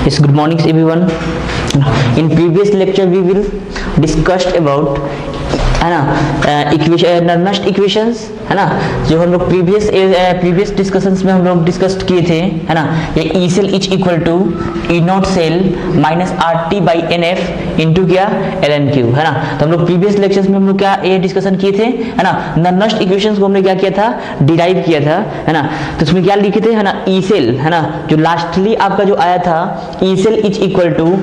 Yes, good morning everyone. In previous lecture we will discussed about है ना equation Nernst equations है ना, जो हम लोग प्रीवियस डिस्कशंस में हम लोग डिस्कस किए थे है ना, ये E cell is equal to E naught cell minus R T by N F into क्या एल एन क्यू है ना। तो हम लोग प्रीवियस लेक्चर्स में हम लोग क्या ये डिस्कशन किए थे है ना, नस्ट इक्वेशंस को हमने क्या किया था, डिराइव किया था है ना। तो उसमें क्या लिखे थे है ना, ई सेल है ना, जो लास्टली आपका जो आया था E cell is equal to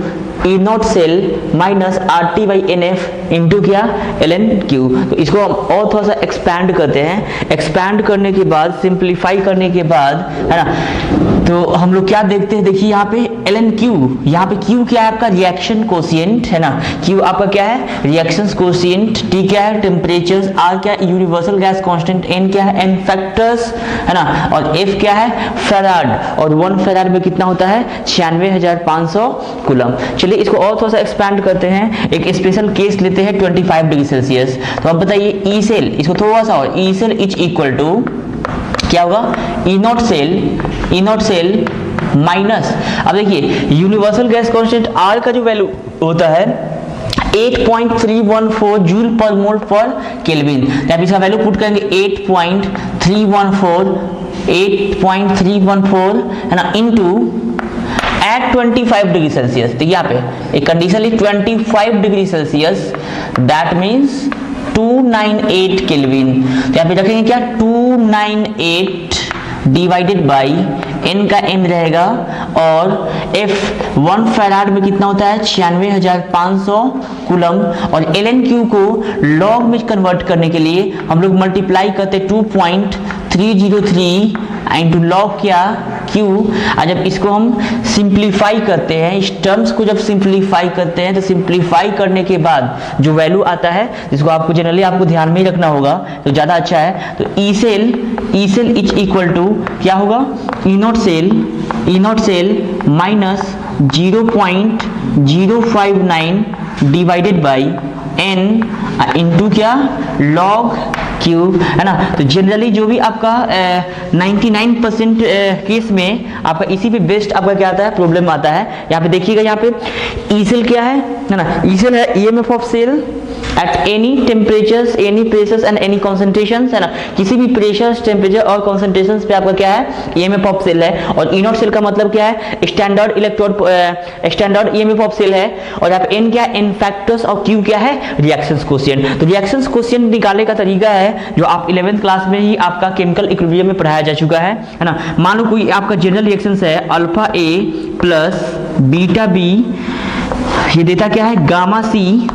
E naught cell minus R T by N F into क्या एल एन क्यू। तो इसको हम और थोड़ा सा एक्सपैंड करते हैं, एक्सपैंड करने के बाद सिंप्लीफाई करने के बाद है ना, तो हम लोग क्या देखते हैं, देखिए यहाँ पे एल एन क्यू, यहाँ पे क्यू क्या है आपका रिएक्शन कोशिएंट है ना, क्यू आपका क्या है रिएक्शन कोशिएंट, टी क्या है टेम्परेचर्स, आर क्या है यूनिवर्सल गैस कांस्टेंट, एन क्या है एन फैक्टर्स है ना, और एफ क्या है फेराड, और 1 फेराड में कितना होता है 96,500 कूलम। चलिए इसको और थोड़ा सा एक्सपैंड करते हैं, एक स्पेशल केस लेते हैं 25 डिग्री सेल्सियस। तो अब बताइए ई सेल, इसको थोड़ा सा और, E cell is equal to क्या होगा ई नॉट सेल माइनस, अब देखिए यूनिवर्सल गैस कांस्टेंट आर का जो वैल्यू होता है 8.314 जूल पर मोल पर केल्विन, तो आप इसका वैल्यू पुट करेंगे 8.314 है ना इनटू एट 25 डिग्री सेल्सियस। तो यहाँ पे एक कंडीशन है 25 degree Celsius, that means 298 kelvin. तो यहाँ पे रखेंगे क्या 298 डिवाइडेड बाई n का n रहेगा, और f 1 फैराड में कितना होता है 96,500 कूलम, और ln क्यू को लॉग में कन्वर्ट करने के लिए हम लोग मल्टीप्लाई करते 2.303 इंटू लॉग क्या क्यू। और जब इसको हम सिंप्लीफाई करते हैं, इस टर्म्स को जब सिंप्लीफाई करते हैं, तो सिंप्लीफाई करने के बाद जो वैल्यू आता है, जिसको आपको जनरली आपको ध्यान में ही रखना होगा तो ज्यादा अच्छा है, तो E cell is equal to क्या होगा E naught cell minus 0.059 divided by n into क्या लॉग क्यू है ना। तो जनरली जो भी आपका 99% केस में आपका इसी पे बेस्ड आपका क्या आता है प्रॉब्लम आता है। यहाँ पे देखिएगा, यहाँ पे ई सेल क्या है ना, ई सेल है EMF of cell at any temperatures, any pressures and any concentrations है ना, किसी भी प्रेशर्स टेम्परेचर और कॉन्सेंट्रेशंस पे आपका क्या है ईएमएफ ऑफ सेल है। और ई नॉट सेल का मतलब क्या है स्टैंडर्ड ईएमएफ ऑफ सेल है, और यहाँ पे एन क्या है एन फैक्टर्स, और क्यू क्या है रिएक्शंस कोशिएंट। तो रिएक्शंस कोशिएंट निकालने का तरीका है जो आप 11th क्लास में ही आपका केमिकल इक्विलिब्रियम में पढ़ाया जा चुका है ना। मान लो कोई आपका जनरल रिएक्शंस है अल्फा ए प्लस बीटा बी, ये देता क्या है गामा सी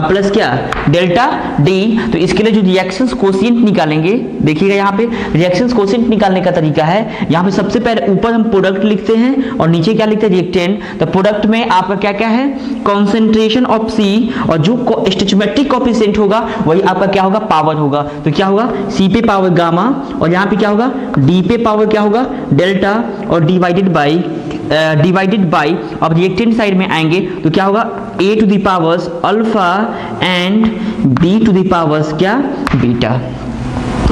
प्लस क्या डेल्टा डी। तो इसके लिए जो रिएक्शंस कोशिएंट निकालेंगे, देखिएगा यहाँ पे रिएक्शंस कोशिएंट निकालने का तरीका है, यहाँ पे सबसे पहले ऊपर हम प्रोडक्ट लिखते हैं और नीचे क्या लिखते हैं रिएक्टेंट। तो प्रोडक्ट में आपका क्या क्या है कॉन्सेंट्रेशन ऑफ सी, और जो स्टोइचोमेट्रिक कोएफिशिएंट होगा वही आपका क्या होगा पावर होगा। तो क्या होगा सी पे पावर गामा, और यहाँ पे क्या होगा डी पे पावर क्या होगा डेल्टा, और डिवाइडेड बाई अब रिएक्टेंट साइड में आएंगे तो क्या होगा a to the powers alpha and b to the powers क्या बीटा।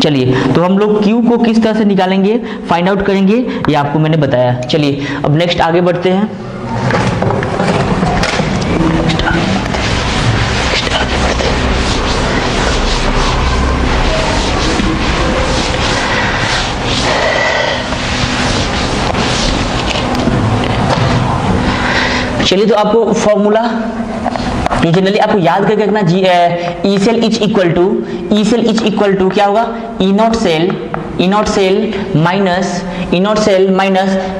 चलिए तो हम लोग Q को किस तरह से निकालेंगे फाइंड आउट करेंगे, ये आपको मैंने बताया। चलिए अब नेक्स्ट आगे बढ़ते हैं। चलिए तो आपको फॉर्मूला जनरली आपको याद करके रखना, E cell is equal to क्या होगा E naught cell minus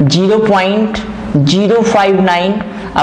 0.059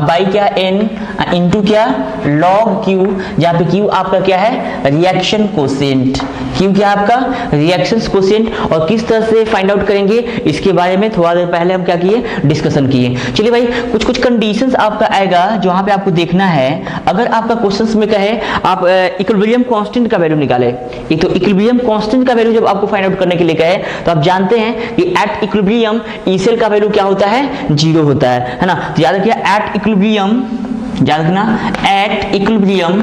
by क्या n इंटू क्या लॉग क्यू, जहाँ पे क्यू आपका क्या है रिएक्शन कोशिएंट, क्यू क्या आपका रिएक्शन कोशिएंट। और किस तरह से फाइंड आउट करेंगे इसके बारे में थोड़ा देर पहले हम क्या किए डिस्कशन किए। चलिए भाई कुछ कंडीशंस आपका आएगा जहाँ पे आपको देखना है, अगर आपका क्वेश्चंस में कहे आप इक्विलिब्रियम कांस्टेंट का वैल्यू निकाले, एक तो इक्विलिब्रियम कांस्टेंट का वैल्यू जब आपको फाइंड आउट करने के लिए कहे तो आप जानते हैं कि एट इक्विलिब्रियम ई सेल का वैल्यू क्या होता है 0 होता है ना। तो याद रखिए एट इक्विलिब्रियम, याद रखना एट इक्विलिब्रियम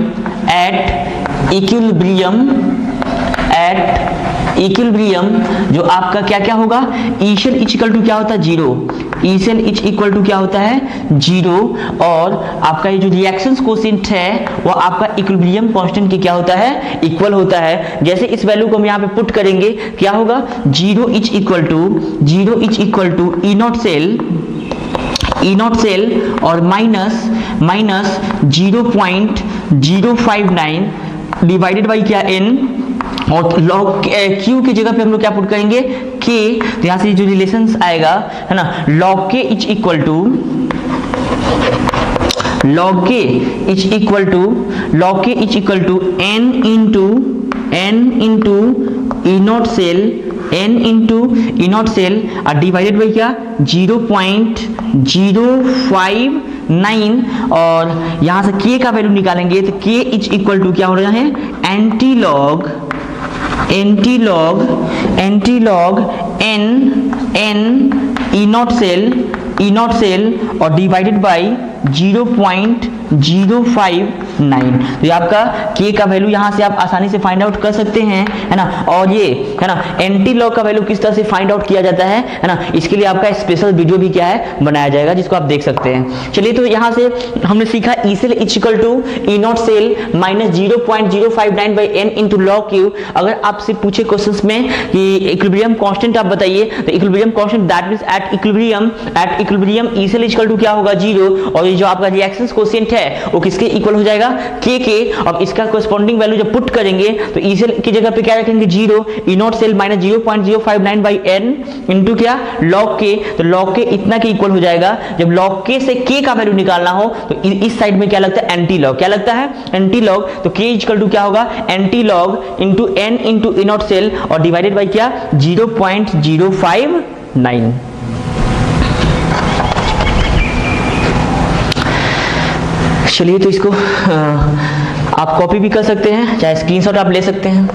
इक्विलिब्रियम जो आपका क्या क्या होगा, E cell is equal to क्या होता है, zero, E cell is equal to क्या होता है, जीरो, और आपका ये जो रिएक्शन कोएफिशिएंट है वो आपका इक्विलिब्रियम कांस्टेंट के क्या होता है, इक्वल होता है। जैसे इस वैल्यू को हम यहाँ पे पुट करेंगे क्या होगा, zero is equal to E naught cell और माइनस 0.059 डिवाइडेड बाई क्या, एन, और लॉग क्यू की जगह पे हम लोग क्या पुट करेंगे, के, तो यहां से जो रिलेशंस आएगा है ना, log K is equal to N into E naught cell divided by क्या, 0.059, और यहां से के का वैल्यू निकालेंगे तो के इज इक्वल टू क्या हो रहा है, anti log N E naught cell और डिवाइडेड बाई 0.059। तो ये आपका k का वैल्यू यहां से आप आसानी से फाइंड आउट कर सकते हैं, है ना। और ये है ना एंटी लॉग का वैल्यू किस तरह से फाइंड आउट किया जाता है ना, इसके लिए आपका स्पेशल वीडियो भी क्या है बनाया जाएगा, जिसको आप देख सकते हैं। चलिए, तो यहां से हमने सीखा E cell is equal to E naught cell minus 0.059 by N into log Q. अगर आपसे पूछे क्वेश्चंस में कि इक्विलिब्रियम कांस्टेंट आप बताइए, तो equilibrium constant that means at equilibrium E cell is equal to क्या होगा, जीरो, और ये जो आपका रिएक्शन कोएफिशिएंट है वो किसके इक्वल हो जाएगा, के के। अब इसका कोरेस्पोंडिंग वैल्यू जब पुट करेंगे तो ई सेल की जगह पे क्या रखेंगे, zero, E naught cell minus 0.059 by N into क्या, लॉग के। तो लॉग के इतना के इक्वल हो जाएगा। जब लॉग के से के का वैल्यू निकालना हो तो इस साइड में क्या लगता है, एंटी लॉग। क्या लगता है, एंटी लॉग। तो के इक्वल टू क्या होगा, anti log into N into E naught cell और डिवाइडेड बाई क्या, 0.059। चलिए, तो इसको आप कॉपी भी कर सकते हैं, चाहे स्क्रीनशॉट आप ले सकते हैं।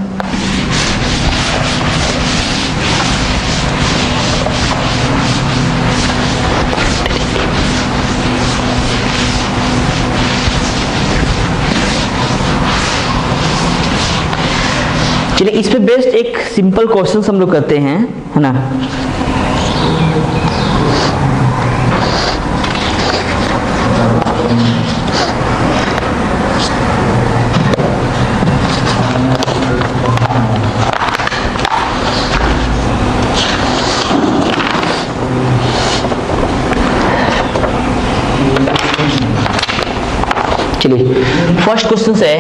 चलिए, इस पे बेस्ड एक सिंपल क्वेश्चन हम लोग करते हैं, है ना। चलिए, फर्स्ट क्वेश्चन है,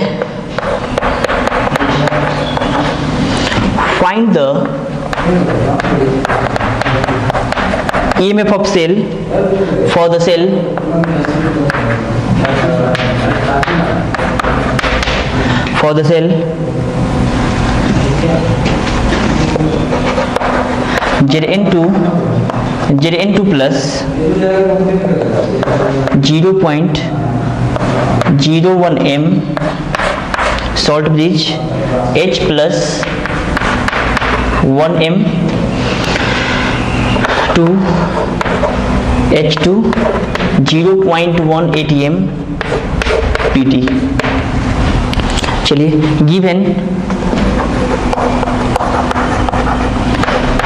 find the EMF of cell for the cell Zn2 plus 0.01 m salt bridge H plus 1 m to H2 0.1 atm pt। चलिए, given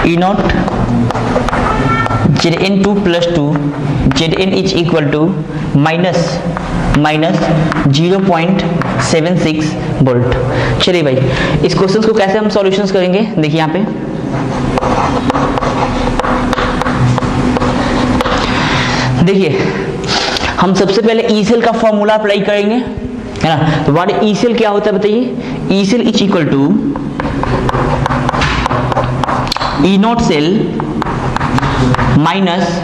E not Zn2 plus 2 Zn is equal to minus 0.76 volt. चलिए भाई, इस question को कैसे हम solutions करेंगे, देखिए यहाँ पे देखिए, हम सबसे पहले ई सेल का फॉर्मूला अप्लाई करेंगे, है ना। तो व्हाट ई सेल क्या होता है बताइए, E cell is equal to E naught cell minus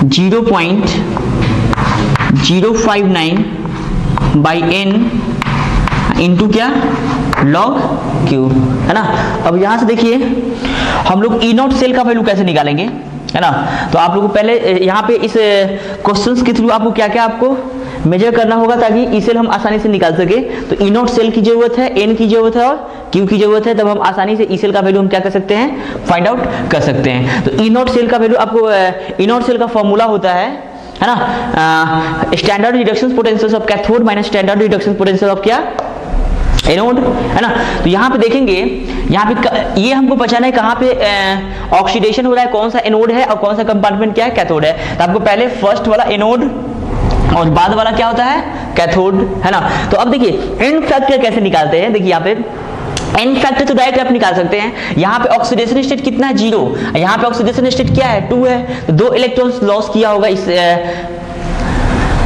0.059 by N into क्या, लॉग क्यू, है ना। अब यहां से देखिए, हम लोग ई नॉट सेल का वैल्यू कैसे निकालेंगे, है ना। तो आप लोगों को पहले यहाँ पे इस क्वेश्चंस के थ्रू आपको क्या क्या आपको मेजर करना होगा ताकि ई सेल हम आसानी से निकाल सके। तो ई नॉट सेल की जरूरत है, एन की जरूरत है और क्यू की जरूरत है, तब हम आसानी से ई सेल का वैल्यू हम क्या कर सकते हैं, फाइंड आउट कर सकते हैं। तो ई नॉट सेल का वैल्यू आपको, ई नॉट सेल का फॉर्मूला होता है ना, standard reduction potential of cathode minus standard reduction potential of क्या, एनोड, है ना। तो यहाँ पे देखेंगे, यहाँ पे ये हमको पहचाना है कहाँ पे ऑक्सीडेशन हो रहा है, कौन सा एनोड है और कौन सा कंपार्टमेंट क्या है, कैथोड है। तो आपको पहले फर्स्ट वाला एनोड और बाद वाला क्या होता है, कैथोड, है ना। तो अब देखिए एन फैक्टर कैसे निकालते हैं। देखिए यहाँ पे एन फैक्टर तो डायरेक्ट आप निकाल सकते हैं। यहाँ पे ऑक्सीडेशन स्टेट कितना है, 0। यहाँ पे ऑक्सीडेशन स्टेट क्या है, 2 है। तो 2 इलेक्ट्रॉन्स लॉस किया होगा इस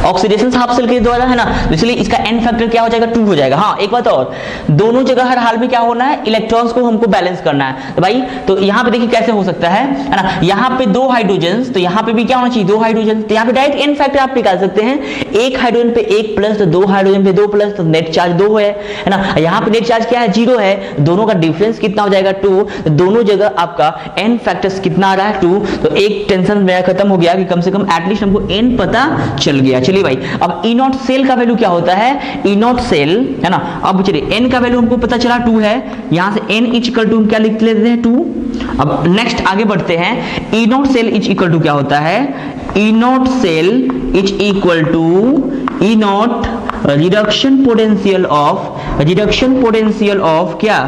ऑक्सीडेशन हाफ सेल के द्वारा, है ना। तो इसलिए इसका एन फैक्टर क्या हो जाएगा, 2 हो जाएगा। हाँ, एक बात और, दोनों जगह हर हाल में क्या होना है, इलेक्ट्रॉन्स को हमको बैलेंस करना है। तो भाई तो यहाँ पे देखिए कैसे हो सकता है ना। यहाँ पे 2 हाइड्रोजन, तो यहाँ पे भी क्या होना चाहिए, 2 हाइड्रोजन। तो यहाँ पे डायरेक्ट एन फैक्टर आप निकाल सकते हैं। एक हाइड्रोजन पे 1 प्लस, तो 2 हाइड्रोजन पे 2 प्लस, तो नेट चार्ज 2 है ना। यहाँ पे नेट चार्ज क्या है, 0 है। दोनों का डिफरेंस कितना हो जाएगा, 2। तो दोनों जगह आपका एन फैक्टर्स कितना आ रहा है, 2। तो एक टेंशन मेरा खत्म हो गया कि कम से कम एटलीस्ट हमको एन पता चल गया। चलिए भाई, अब ई नॉट सेल का वैल्यू क्या होता है, ई नॉट सेल, है ना। अब चलिए एन का वैल्यू हमको पता चला 2 है। यहां से एन इज इक्वल टू हम क्या लिख लेते हैं, 2। अब नेक्स्ट आगे बढ़ते हैं, E naught cell is equal to क्या होता है, E naught cell is equal to E naught reduction potential of क्या,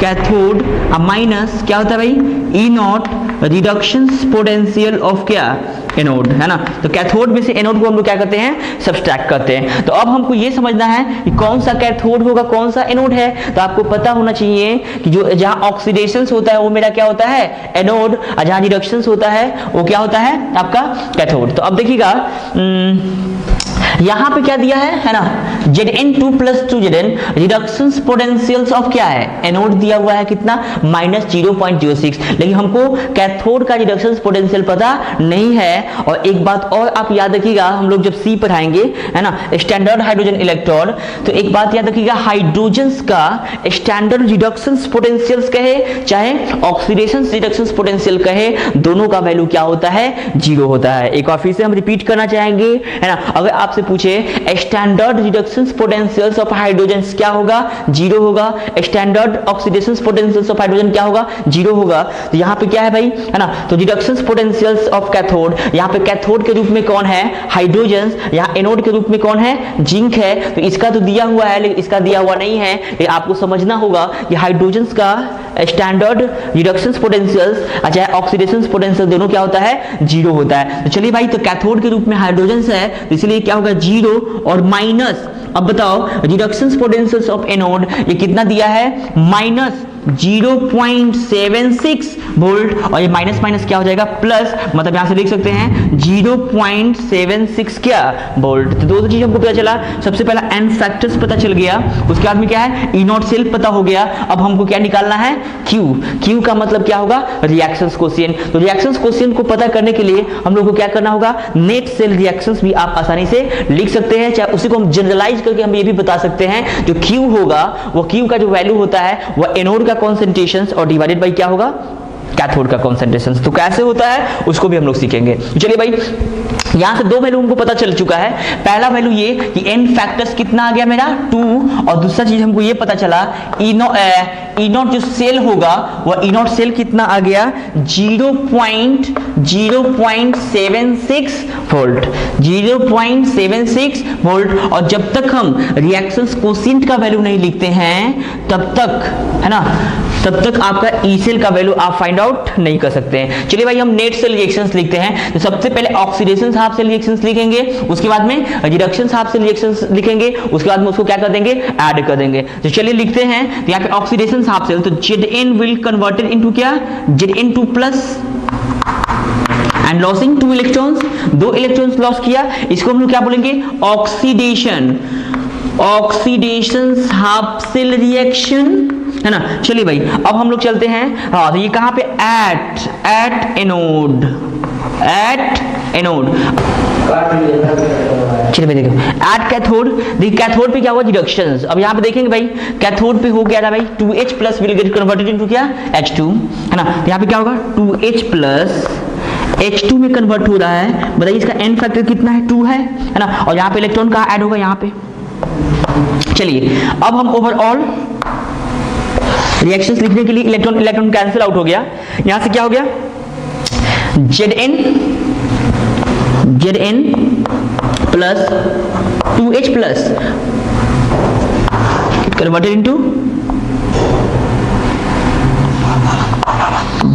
कैथोड, माइनस क्या होता है भाई, E naught reduction potential of क्या, एनोड, है ना। तो कैथोड में से एनोड को हम लोग क्या करते हैं, सब्सट्रैक्ट करते हैं। तो अब हमको ये समझना है कि कौन सा कैथोड होगा, कौन सा एनोड है। तो आपको पता होना चाहिए कि जो जहां ऑक्सीडेशन होता है वो मेरा क्या होता है, एनोड, और जहां रिडक्शन होता है वो क्या होता है आपका कैथोड। तो अब देखिएगा यहां पे क्या दिया है ना, Zn2 plus 2Zn reduction potentials of क्या है, एनोड दिया हुआ है कितना, -0.06। लेकिन हमको कैथोड का रिडक्शन पोटेंशियल पता नहीं है। और एक बात और आप याद रखिएगा, हम लोग जब सी पढ़ाएंगे, है ना, स्टैंडर्ड हाइड्रोजन इलेक्ट्रॉन, तो एक बात याद रखिएगा, हाइड्रोजन्स का स्टैंडर्ड रिडक्शन पोटेंशियल्स कहे चाहे ऑक्सीडेशन रिडक्शन पोटेंशियल कहे, दोनों का वैल्यू क्या होता है, 0 होता है। एक बार फिर से हम रिपीट करना चाहेंगे, है ना। अगर आपसे पूछे standard reduction potentials of hydrogen क्या होगा, 0 होगा। Standard oxidation potentials of hydrogen क्या होगा, 0 होगा। तो यहाँ पे क्या है भाई, है ना। तो रिडक्शन पोटेंशियल्स ऑफ कैथोड, यहाँ पे कैथोड के रूप में कौन है, हाइड्रोजन। यहाँ एनोड के रूप में कौन है, जिंक है। तो इसका तो दिया हुआ है लेकिन इसका दिया हुआ नहीं है। लेकिन आपको समझना होगा कि हाइड्रोजन का स्टैंडर्ड रिडक्शन पोटेंशियल्स चाहे ऑक्सीडेशन पोटेंशियल दोनों क्या होता है, 0 होता है। तो चलिए भाई, तो कैथोड के रूप में हाइड्रोजन है, तो इसलिए क्या होगा, 0 और माइनस। अब बताओ रिडक्शन पोटेंशियल्स ऑफ एनोड ये कितना दिया है, -0.76 वोल्ट। और ये माइनस माइनस क्या हो जाएगा, प्लस, मतलब यहां से लिख सकते हैं 0.76 क्या वोल्ट। तो दो चीज हमको पता चला, सबसे पहला एन फैक्टर्स पता चल गया, उसके बाद में क्या है, ई नॉट सेल पता हो गया। अब हमको क्या निकालना है, क्यू। क्यू का मतलब क्या होगा, रिएक्शंस कोएफिशिएंट। तो रिएक्शंस कोएफिशिएंट को पता करने के लिए हम लोग को क्या करना होगा, नेट सेल रिएक्शंस भी आप आसानी से लिख सकते हैं। चाहे उसी को हम जनरलाइज करके हम ये भी बता सकते हैं, जो क्यू होगा वो क्यू का जो वैल्यू होता है वो एनोड का कॉन्सेंट्रेशन और डिवाइडेड बाय क्या होगा, कैथोड का कॉन्सेंट्रेशन। तो कैसे होता है उसको भी हम लोग सीखेंगे। चलिए भाई, यहां से दो वैल्यू हमको पता चल चुका है। पहला वैल्यू ये कि एन फैक्टर्स कितना आ गया मेरा, 2। और दूसरा चीज हमको ये पता चला ई नॉट जो सेल होगा वह ई नॉट सेल कितना आ गया, 0.76 वोल्ट, 0.76 वोल्ट। और जब तक हम रिएक्शंस कोएफिशिएंट का वैल्यू नहीं लिखते हैं तब तक, है ना, तब तक आपका ई सेल का वैल्यू आप फाइंड आउट नहीं कर सकते हैं। चलिए भाई, हम नेट सेल रिएक्शंस लिखते हैं। तो सबसे पहले ऑक्सीडेशन हाफ सेल रिएक्शंस लिखेंगे, उसके बाद में रिडक्शन हाफ सेल रिएक्शंस लिखेंगे, उसके बाद में उसको क्या कर देंगे, ऐड कर देंगे। तो चलिए लिखते हैं। तो यहाँ पे ऑक्सीडेशन हाफ सेल, तो Zn विल कन्वर्टेड इनटू क्या, Zn2 plus and losing 2 electrons, 2 electrons loss किया। इसको हम लोग क्या बोलेंगे, ऑक्सीडेशन हाफ सेल रिएक्शन, है ना। चलिए भाई, अब हम लोग चलते हैं। हाँ, तो ये कहां पे, एट एनोड। चलिए भाई देखो, एट कैथोड। देखिए कैथोड पे क्या हुआ, रिडक्शंस। अब यहाँ पे देखेंगे भाई, कैथोड पे हो गया था भाई 2H plus will get converted into क्या, H2, है ना। यहाँ पे क्या होगा, 2H प्लस H2 में कन्वर्ट हो रहा है। बताइए इसका एन फैक्टर कितना है, 2 है ना। और यहाँ पे इलेक्ट्रॉन कहाँ ऐड होगा, यहाँ पे। चलिए अब हम ओवरऑल रिएक्शंस लिखने के लिए इलेक्ट्रॉन कैंसिल आउट हो गया। यहां से क्या हो गया, Zn plus 2H plus converted into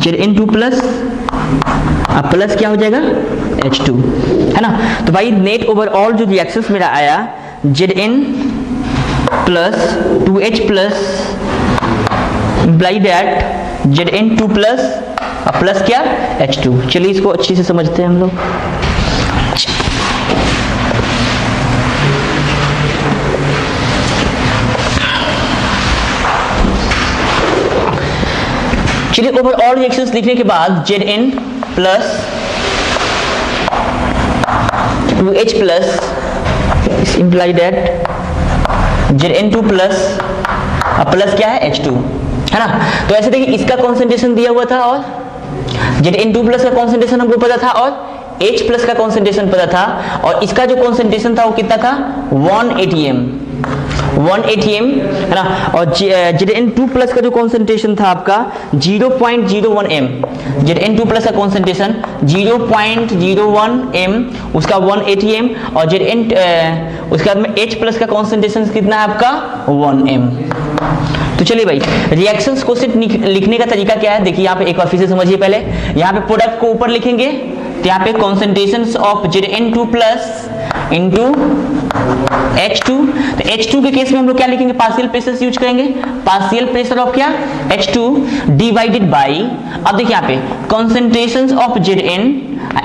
Zn2 plus plus क्या हो जाएगा H2, है ना। तो भाई नेट ओवरऑल जो रिएक्शंस मेरा आया Zn plus 2H plus imply that Zn2 plus plus क्या H2। चलिए इसको अच्छे से समझते हैं हम लोग। चलिए ओवरऑल रिएक्शंस लिखने के बाद Zn plus 2H plus imply that Zn2 plus plus क्या है H2, है ना। तो ऐसे देखिए इसका कॉन्सेंट्रेशन दिया हुआ था और Zn2 प्लस का कॉन्सेंट्रेशन हमको पता था और H प्लस का कॉन्सेंट्रेशन पता था और इसका जो कॉन्सेंट्रेशन था वो कितना था 1 atm, है ना। और Zn2 प्लस का जो कॉन्सेंट्रेशन था आपका 0.01 m, Zn2 प्लस का कॉन्सेंट्रेशन 0.01 m, उसका 1 atm और उसके बाद में H प्लस का कॉन्सेंट्रेशन कितना है आपका 1 m। तो चलिए भाई रिएक्शंस को सिर्फ लिखने का तरीका क्या है, देखिए यहाँ पे एक बार फिर से समझिए। पहले यहाँ पे प्रोडक्ट को ऊपर लिखेंगे तो यहाँ पे concentrations of Zn2 plus into H2। तो H2 के केस में हम लोग क्या लिखेंगे, पार्शियल प्रेशर यूज करेंगे, पार्शियल प्रेशर ऑफ क्या H2 डिवाइडेड बाय, अब देखिए यहाँ पे concentrations of Zn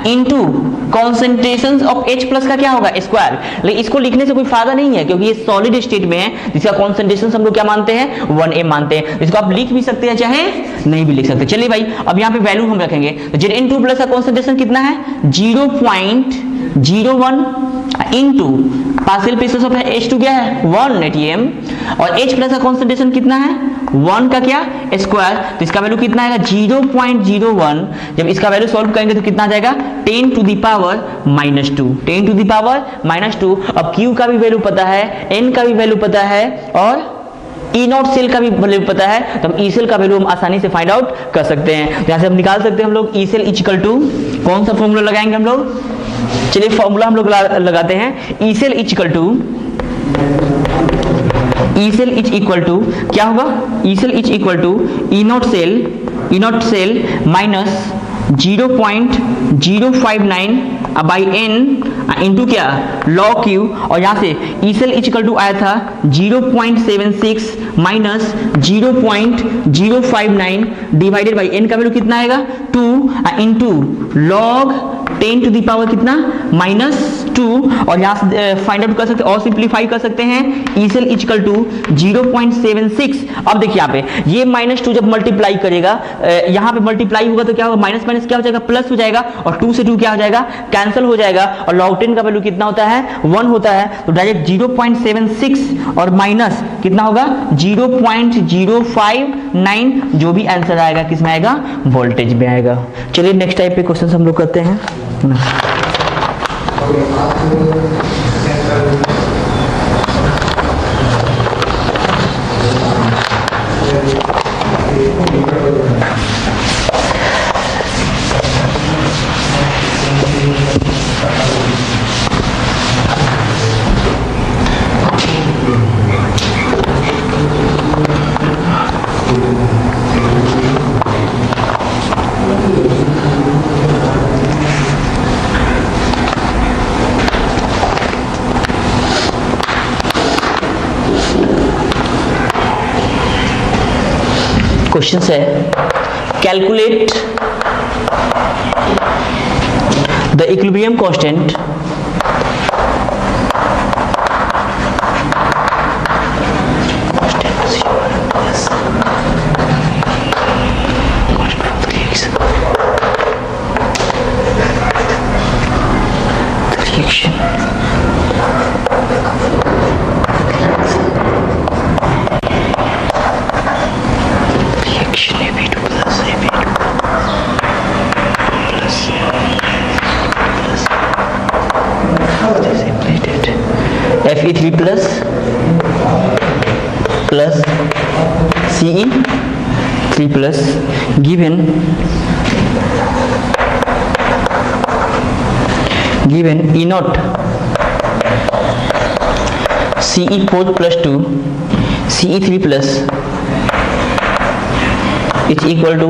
into concentrations of H plus का क्या होगा स्क्वायर। लेकिन इसको लिखने से कोई फायदा नहीं है क्योंकि ये सॉलिड स्टेट में है जिसका कॉन्सेंट्रेशन हम लोग क्या मानते हैं 1 m मानते हैं। इसको आप लिख भी सकते हैं चाहे नहीं भी लिख सकते। चलिए भाई अब यहाँ पे वैल्यू हम रखेंगे तो Zn2 प्लस का कॉन्सेंट्रेशन कितना है 0.01 into partial pressure of H2 क्या है 1 atm और H प्लस का कॉन्सेंट्रेशन कितना है 1 का क्या स्क्वायर, तो इसका वैल्यू कितना आएगा 0.01। जब इसका वैल्यू सॉल्व करेंगे तो कितना आ जाएगा 10 to the power -2, 10 to the power -2। अब Q का भी वैल्यू पता है, N का भी वैल्यू पता है और E नॉट सेल का भी वैल्यू पता है, तो हम E सेल का वैल्यू हम आसानी से फाइंड आउट कर सकते हैं। यहाँ से हम निकाल सकते हैं हम लोग E सेल इक्वल टू कौन सा फॉर्मूला लगाएंगे हम लोग, चलिए फॉर्मूला हम लोग लगाते हैं E सेल इक्वल टू क्या होगा E cell equal to E naught cell minus 0.059 by N into क्या log Q और यहाँ से E सेल इक्वल टू आया था 0.76 माइनस 0.059 डिवाइडेड बाई N का वैल्यू कितना आएगा 2 into log 10 to the power कितना -2 और यहाँ से फाइंड आउट कर सकते हैं और सिंप्लीफाई कर सकते हैं E सेल इक्वल टू 0.76। अब देखिए यहाँ पे ये -2 जब मल्टीप्लाई करेगा यहाँ पे मल्टीप्लाई होगा तो क्या होगा माइनस माइनस क्या हो जाएगा प्लस हो जाएगा और 2 से 2 क्या हो जाएगा कैंसिल हो जाएगा और log 10 का वैल्यू कितना होता है 1 होता है, तो डायरेक्ट 0.76 और माइनस कितना होगा 0.059 जो भी आंसर आएगा किसमें आएगा वोल्टेज में आएगा। चलिए नेक्स्ट टाइप पे क्वेश्चन हम लोग करते हैं। क्वेश्चन है calculate the equilibrium constant Fe3 plus Ce3 plus given E naught Ce4 plus 2 Ce3 plus is equal to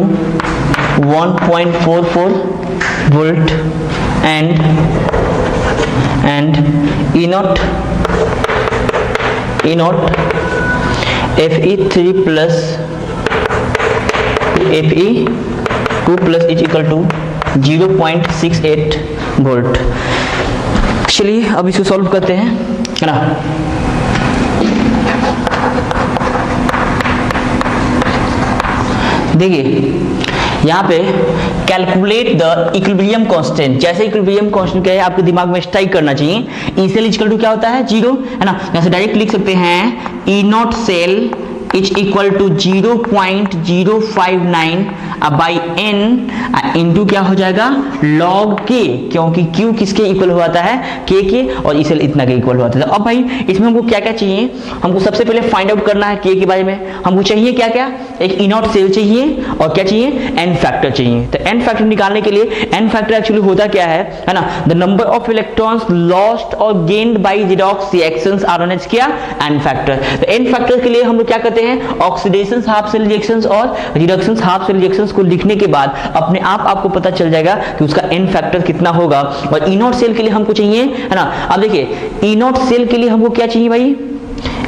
1.44 volt and E0 Fe3 plus Fe2 plus is equal to 0.68 volt. चलिए अब इसको solve करते हैं, है ना। देखिए यहाँ पे कैलकुलेट द इक्विलिब्रियम कांस्टेंट, जैसे इक्विलिब्रियम कांस्टेंट क्या है आपके दिमाग में स्ट्राइक करना चाहिए। ई सेल इक्वल टू क्या होता है, जीरो, है ना। जैसे डायरेक्ट लिख सकते हैं E naught cell is equal to 0.059 by N into क्या हो जाएगा लॉग के, क्योंकि क्यू किसके इक्वल होता है, के और इसे इतना के इक्वल होता है। अब भाई इसमें हमको क्या क्या चाहिए, हमको सबसे पहले फाइंड आउट करना है के बारे में। हमको चाहिए क्या क्या, एक ई नॉट सेल चाहिए और क्या चाहिए, एन फैक्टर चाहिए। तो एन फैक्टर निकालने के लिए एन फैक्टर एक्चुअली होता क्या है ना, the number of electrons lost और gained by redox reactions are known as क्या, एन फैक्टर। तो एन फैक्टर के लिए हम लोग क्या करते हैं, ऑक्सीडेशन हाफ सेल रिएक्शंस और रिडक्शन हाफ सेल रिएक्शंस को लिखने के बाद अपने आप आपको पता चल जाएगा कि उसका एन फैक्टर कितना होगा। और ई नॉट सेल के लिए हमको चाहिए, है ना। अब देखिए ई नॉट सेल के लिए हमको क्या चाहिए भाई,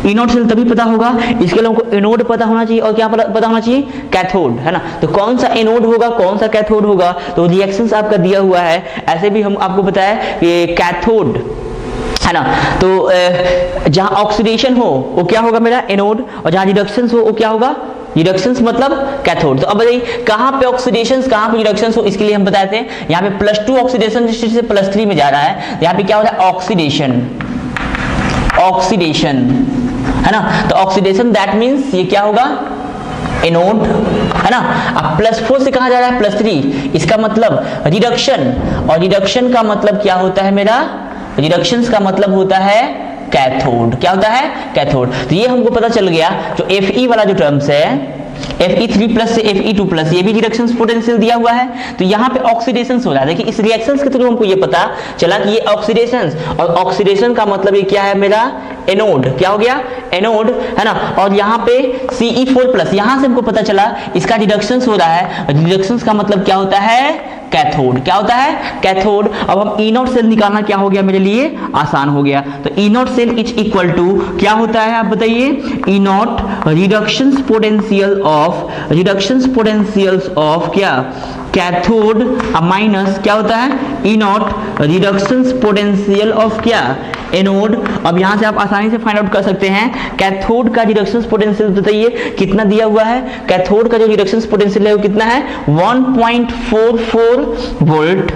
ई नॉट सेल तभी पता होगा, इसके लिए हमको एनोड पता होना चाहिए और क्या पता होना चाहिए, कैथोड, है ना। तो कौन सा एनोड होगा कौन सा कैथोड होगा, तो रिएक्शंस आपका दिया हुआ है। ऐसे भी हम आपको पता है कि कैथोड, है ना, तो जहां ऑक्सीडेशन हो वो क्या होगा मेरा एनोड, और जहां रिडक्शन हो वो क्या होगा, रिडक्शंस मतलब कैथोड। तो अब बताइए कहां पे ऑक्सीडेशंस कहां पे रिडक्शंस हो, इसके लिए हम बताते हैं यहाँ पे +2 ऑक्सीडेशन से +3 में जा रहा है, यहाँ पे क्या होता है ऑक्सीडेशन, है ना। तो ऑक्सीडेशन दैट मींस ये क्या होगा, एनोड, है ना। अब +4 से कहां जा रहा है, +3, इसका मतलब रिडक्शन, और रिडक्शन का मतलब क्या होता है मेरा, रिडक्शंस का मतलब होता है कैथोड। क्या होता है, कैथोड। तो ये हमको पता चल गया। जो Fe वाला जो टर्म्स है Fe3 प्लस से Fe2 प्लस, ये भी रिडक्शंस पोटेंशियल दिया हुआ है। तो यहाँ पे ऑक्सीडेशंस हो रहा है। देखिए इस रिएक्शंस के थ्रू हमको ये पता चला कि ये ऑक्सीडेशंस, और ऑक्सीडेशन का मतलब ये क्या है मेरा, एनोड। क्या हो गया, एनोड, है ना। और यहाँ पे Ce4 प्लस, यहाँ से हमको पता चला इसका रिडक्शंस हो रहा है। रिडक्शंस का मतलब क्या होता है, कैथोड। क्या होता है, कैथोड। अब हम ई नॉट सेल निकालना क्या हो गया मेरे लिए, आसान हो गया। तो E naught cell is equal to क्या होता है आप बताइए, E naught reductions potentials of क्या, कैथोड माइनस क्या होता है, E naught reductions potential of क्या, एनोड। अब यहां से आप आसानी से फाइंड आउट कर सकते हैं कैथोड का रिडक्शंस पोटेंशियल बताइए कितना दिया हुआ है। कैथोड का जो रिडक्शंस पोटेंशियल है वो कितना है, 1.44 वोल्ट,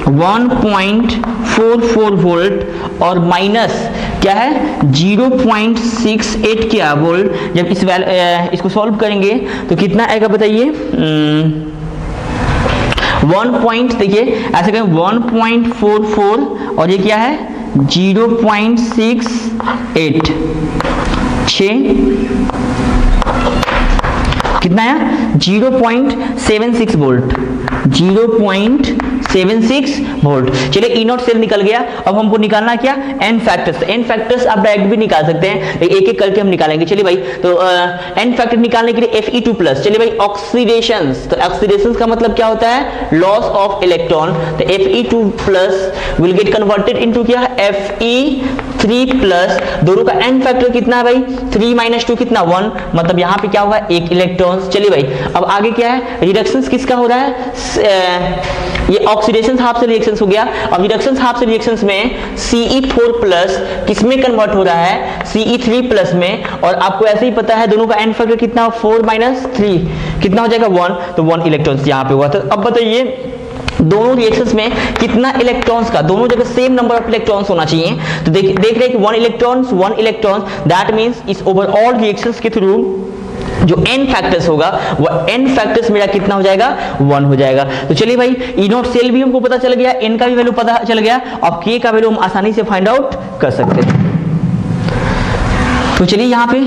1.44 वोल्ट, और माइनस क्या है 0.68 क्या वोल्ट। जब इसको सॉल्व करेंगे तो कितना आएगा बताइए, 1. देखिए ऐसे करें 1.44 और ये क्या है 0.68, कितना है 0.76 वोल्ट, 0.76 वोल्ट। चलिए ई नॉट सेल निकल गया। अब हमको निकालना क्या, एन फैक्टर्स। एन फैक्टर्स आप डायरेक्ट भी निकाल सकते हैं, एक एक करके हम निकालेंगे। चलिए भाई, तो एन फैक्टर निकालने के लिए Fe2 प्लस। चलिए भाई ऑक्सीडेशंस, तो ऑक्सीडेशंस का मतलब क्या होता है, लॉस ऑफ इलेक्ट्रॉन। तो Fe2 plus will get converted into क्या, Fe3 प्लस। दोनों का एन फैक्टर कितना है भाई, 3 - 2 कितना 1, मतलब यहाँ पे क्या होगा, एक इलेक्ट्रॉन। चलिए भाई अब आगे क्या है, रिडक्शंस किसका हो रहा है, ये ऑक्सीडेशन हाफ से रिएक्शंस हो गया। अब रिडक्शन हाफ से रिएक्शंस में Ce4 प्लस किसमें कन्वर्ट हो रहा है, Ce3 प्लस में। और आपको ऐसे ही पता है दोनों का एन फैक्टर कितना, 4 - 3 कितना हो जाएगा 1, तो 1 इलेक्ट्रॉन्स यहाँ पे हुआ। तो अब बताइए दोनों रिएक्शंस में कितना इलेक्ट्रॉन्स का, दोनों जगह सेम नंबर ऑफ इलेक्ट्रॉन्स होना चाहिए। तो देख रहे हैं कि 1 इलेक्ट्रॉन्स दैट मींस इस ओवरऑल रिएक्शंस के थ्रू जो एन फैक्टर्स होगा वो एन फैक्टर्स मेरा कितना हो जाएगा, 1 हो जाएगा। तो चलिए भाई ई नॉट सेल भी हमको पता चल गया, एन का भी वैल्यू पता चल गया, अब के का वैल्यू हम आसानी से फाइंड आउट कर सकते हैं। तो चलिए यहाँ पे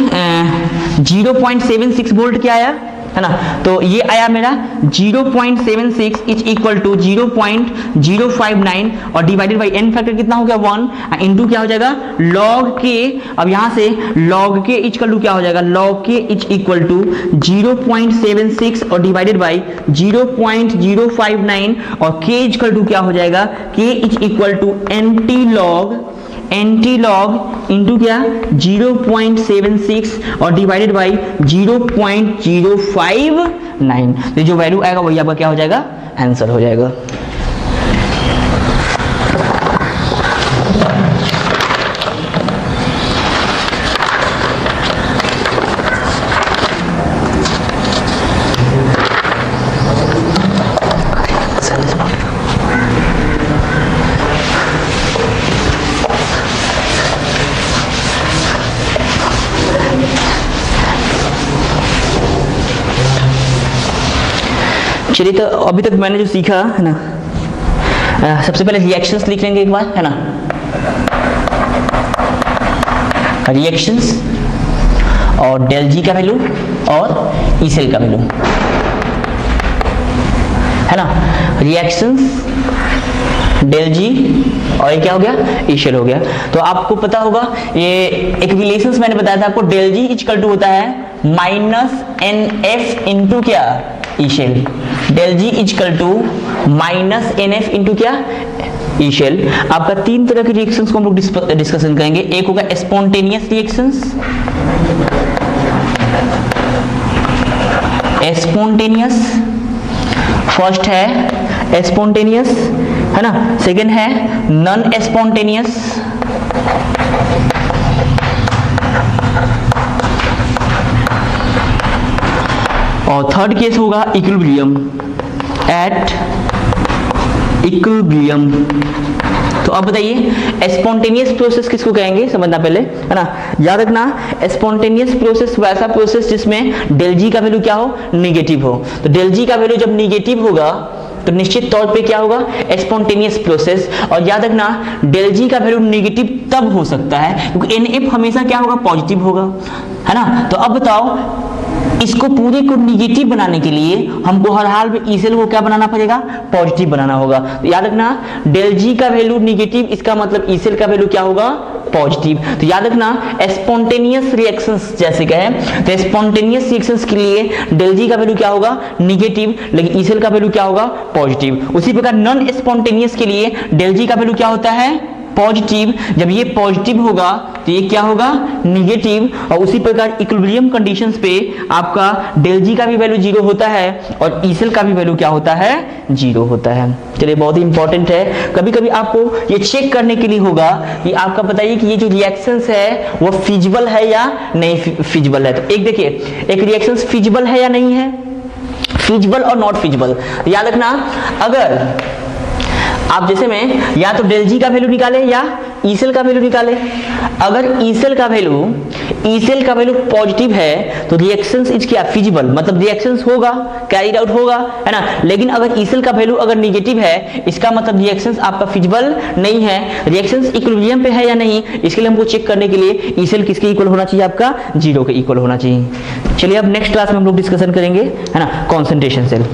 0.76 वोल्ट क्या आया, है ना। तो ये आया मेरा 0.76 इज इक्वल टू 0.059 और डिवाइडेड बाई n फैक्टर कितना हो गया 1 इंटू क्या हो जाएगा log k। अब यहां से log k इक्वल टू क्या हो जाएगा, log k is equal to 0.76 और डिवाइडेड बाई 0.059 और k इक्वल टू क्या हो जाएगा, k is equal to anti log into क्या 0.76 और डिवाइडेड बाई 0.059। तो जो वैल्यू आएगा वही आपका क्या हो जाएगा, आंसर हो जाएगा। चलिए, तो अभी तक मैंने जो सीखा है ना, सबसे पहले रिएक्शंस लिख लेंगे एक बार, है ना। रिएक्शंस और डेल जी का वैल्यू और ई सेल का वैल्यू, है ना। रिएक्शंस डेल जी और ये क्या हो गया, ई सेल हो गया। तो आपको पता होगा ये एक रिलेशंस मैंने बताया था आपको, डेल जी इक्वल टू होता है माइनस एन एफ इंटू क्या, E cell. Del G equal to minus N F into क्या, ई सेल। आपका तीन तरह के रिएक्शंस को हम लोग डिस्कशन करेंगे। एक होगा स्पॉन्टेनियस रिएक्शंस, स्पॉन्टेनियस फर्स्ट है स्पॉन्टेनियस, है ना। सेकंड है नॉन स्पॉन्टेनियस, और थर्ड केस होगा इक्विलिब्रियम, एट इक्विलिब्रियम। तो अब बताइए स्पॉन्टेनियस प्रोसेस किसको कहेंगे, समझना पहले, है ना। याद रखना स्पॉन्टेनियस प्रोसेस वैसा प्रोसेस जिसमें डेल जी का वैल्यू क्या हो, निगेटिव हो। तो डेल जी का वैल्यू जब निगेटिव होगा तो निश्चित तौर पे क्या होगा, स्पॉन्टेनियस प्रोसेस। और याद रखना डेल जी का वैल्यू निगेटिव तब हो सकता है क्योंकि एन एफ हमेशा क्या होगा, पॉजिटिव होगा, है ना। तो अब बताओ इसको पूरे को निगेटिव बनाने के लिए हमको हर हाल में ई सेल को क्या बनाना पड़ेगा, पॉजिटिव बनाना होगा। तो याद रखना डेल जी का वैल्यू निगेटिव, इसका मतलब ई सेल का वैल्यू क्या होगा, पॉजिटिव। तो याद रखना स्पॉन्टेनियस रिएक्शंस जैसे कहें तो स्पॉन्टेनियस रिएक्शंस के लिए डेल जी का वैल्यू क्या होगा, निगेटिव, लेकिन ई सेल का वैल्यू क्या होगा, पॉजिटिव। उसी प्रकार नॉन स्पॉन्टेनियस के लिए डेल जी का वैल्यू क्या होता है, पॉजिटिव। जब ये पॉजिटिव होगा तो ये क्या होगा, निगेटिव। और उसी प्रकार इक्विलिब्रियम कंडीशंस पे आपका डेल जी का भी वैल्यू जीरो होता है और ई सेल का भी वैल्यू क्या होता है, जीरो होता है। चलिए, बहुत ही इंपॉर्टेंट है। कभी कभी आपको ये चेक करने के लिए होगा कि आपका बताइए कि ये जो रिएक्शंस है वो फिजिबल है या नहीं फिजिबल है। तो एक देखिए, एक रिएक्शंस फिजिबल है या नहीं है, फिजिबल और नॉट फिजिबल। याद रखना अगर आप जैसे में या तो डेल जी का वैल्यू निकाले या ई सेल का वैल्यू निकाले। अगर ई सेल का वैल्यू पॉजिटिव है तो रिएक्शंस इज क्या, फिजिबल, मतलब रिएक्शंस होगा, कैरीड आउट होगा, है ना। लेकिन अगर ई सेल का वैल्यू अगर निगेटिव है इसका मतलब रिएक्शंस आपका फिजिबल नहीं है। रिएक्शंस इक्विलिब्रियम पे है या नहीं, इसके लिए हमको चेक करने के लिए ई सेल किसके इक्वल होना चाहिए, आपका जीरो के इक्वल होना चाहिए। चलिए अब नेक्स्ट क्लास में हम लोग डिस्कशन करेंगे, है ना, कॉन्सेंट्रेशन सेल।